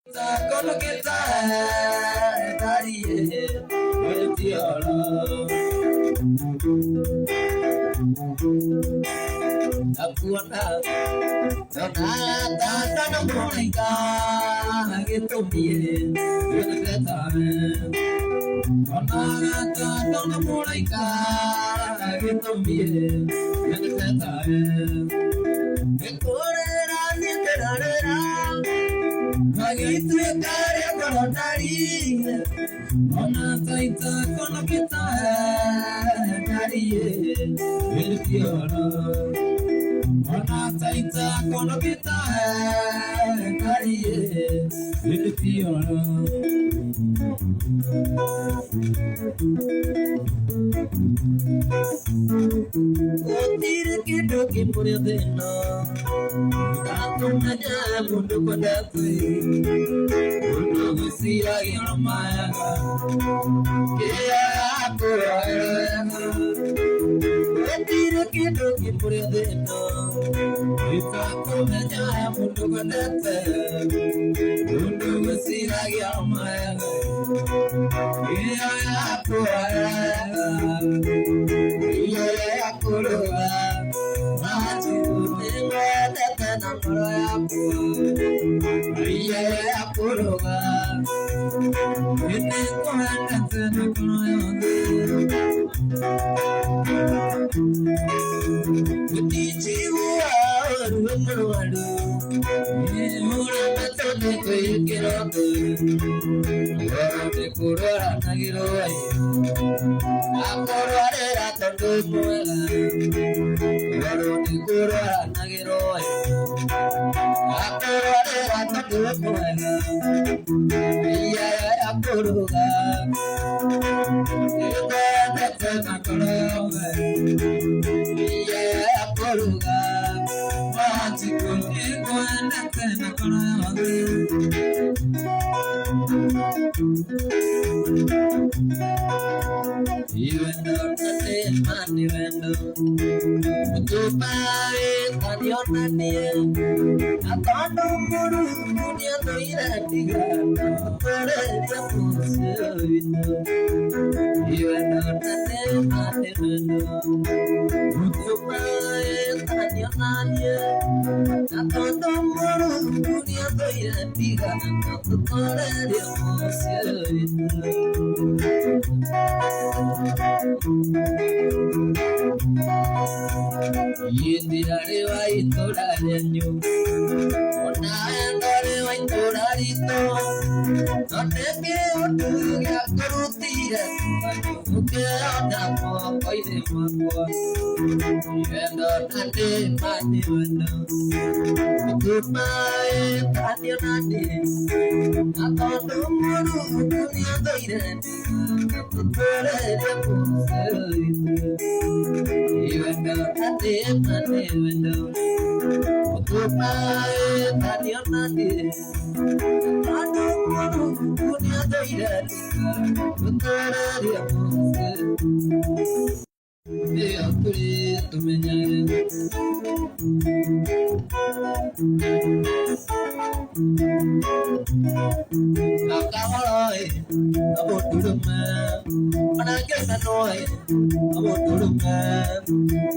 Con que daría el diablo. Akuana, nada, no monica, que tú vienes, yo te trataré. Nada, no monica, que tú vienes, yo te trataré. Que correrás y te dará. Magito e care con nariz, ona taita con que ta nariz, el piano. Ona taita con que ta nariz, el piano. O tire que toque por dentro. Tanto me llamo mundo pada fui, mundo bersih yang maya, aku raya. Tira kita kipur deno, tanto me llamo mundo pada fui, mundo bersih yang maya, aku raya, aku raya. Maju dengan tanam aku roga, ini kuat tanam Kuti jiwa rumadu, mula betul koi kiroku, orang kurara nagiroi, aku rare ratan kumula, orang kurara nagiroi, aku rare ratan kumula, iya aku roga, kita datang kalau iya aku roga. Even though nothing money window, to buy on your money, I thought no more dunia to ir a tigar, but even though nothing money window, to buy on your money, I thought no more dunia to ir a tigar, but Yendire va itorareño, ona endore va itorarito, donde que otuga corutira, que onda poco y de mambo, yendo nande mani vendo, tu mae tanio nande, atondo moro dunia doire, tu tore de puserito. Even though nothing, nothing, no. Goodbye, but you're not there. I don't want to put your day at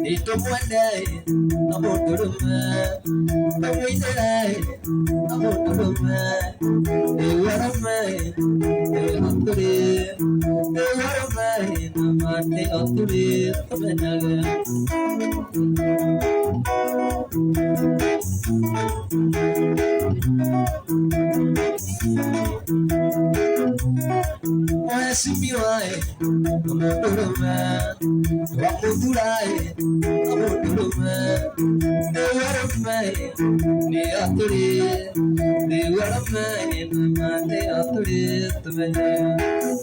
Itu muandai, kamu turunlah. Kamu cerai, kamu turunlah. Dewa ramai, dewa turis, dewa ramai, nama dewa turis, kebenaran. Wasipiwai, kamu turunlah. Waktu turai, kamu turunlah. Dewa ramai, dewa turis, dewa ramai, nama dewa turis, kebenaran.